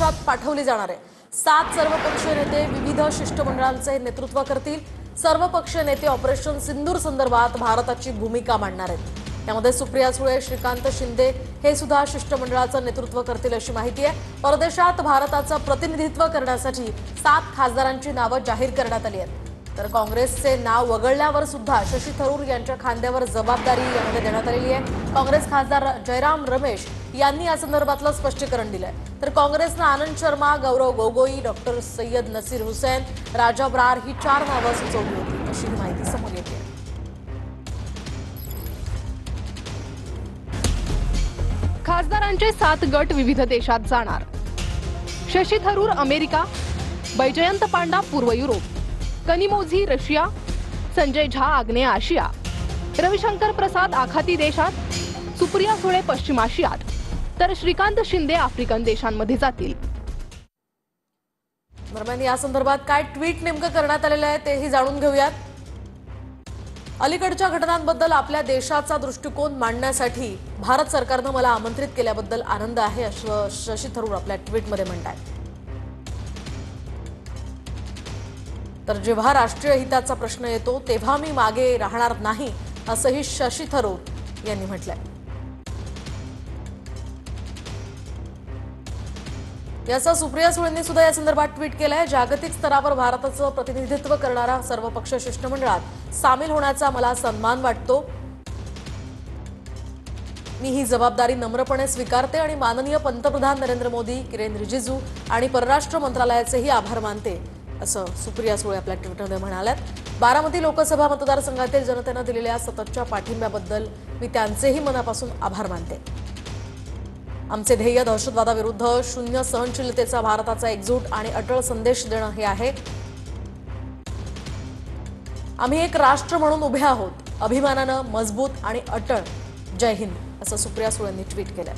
परदेशात पाठवली जाणार आहे। 7 सर्वपक्षीय नेते विविध शिष्टमंडळांचे नेतृत्व करतील। सर्वपक्षीय नेते ऑपरेशन सिंदूर संदर्भात भारताची भूमिका मांडणार आहेत। यामध्ये सुप्रिया सुळे, श्रीकांत शिंदे हे सुद्धा शिष्टमंडळाचं नेतृत्व करतील अशी माहिती आहे। परदेशात भारताचं प्रतिनिधित्व करण्यासाठी 7 खासदारांची नावं जाहीर करण्यात आली आहेत। तर काँग्रेसचे नाव वगळल्यावर सुद्धा शशी थरूर यांच्या खांद्यावर जबाबदारी यामध्ये देण्यात आलेली आहे। काँग्रेस खासदार जयराम रमेश यांनी या संदर्भातलं स्पष्टीकरण दिलंय। तर काँग्रेसनं आनंद शर्मा, गौरव गोगोई, डॉक्टर सय्यद नसीर हुसैन, राजा ब्रार ही 4 नावं सुचवली होती अशी माहिती समोर येते। खासदारांचे 7 गट विविध देशात जाणार। शशी थरूर अमेरिका, बैजयंत पांडा पूर्व युरोप, कनिमोझी रशिया, संजय झा आग्नेय आशिया, रविशंकर प्रसाद आखाती देशात, सुप्रिया सुळे पश्चिम आशियात, तर श्रीकांत शिंदे आफ्रिकन देशांमध्ये जातील। दरम्यान या संदर्भात काय ट्विट नेमकं करण्यात आलेलं आहे तेही जाणून घेऊयात। अलीकडच्या घटनांबद्दल आपल्या देशाचा दृष्टिकोन मांडण्यासाठी भारत सरकारनं मला आमंत्रित केल्याबद्दल आनंद आहे असं शशी थरूर आपल्या ट्विटमध्ये म्हणतात। तर जेव्हा राष्ट्रीय हिताचा प्रश्न येतो तेव्हा मी मागे राहणार नाही असंही शशी थरूर यांनी म्हटलंय। याचा सुप्रिया सुळेंनी सुद्धा या संदर्भात ट्विट केलंय। जागतिक स्तरावर भारताचं प्रतिनिधित्व करणाऱ्या सर्वपक्षीय शिष्टमंडळात सामील होण्याचा मला सन्मान वाटतो। मी ही जबाबदारी नम्रपणे स्वीकारते आणि माननीय पंतप्रधान नरेंद्र मोदी, किरेन रिजिजू आणि परराष्ट्र मंत्रालयाचेही आभार मानते असं सुप्रिया सुळे आपल्या ट्विटमध्ये म्हणाल्यात। बारामती लोकसभा मतदारसंघातील जनतेनं दिलेल्या सततच्या पाठिंब्याबद्दल मी त्यांचेही मनापासून आभार मानते। आमचे ध्येय दहशतवादाविरुद्ध शून्य सहनशीलतेचा भारताचा एकजूट आणि अटळ संदेश देणं हे आहे। आम्ही एक राष्ट्र म्हणून उभे आहोत, अभिमानानं, मजबूत आणि अटळ। जय हिंद असं सुप्रिया सुळेंनी ट्विट केलं।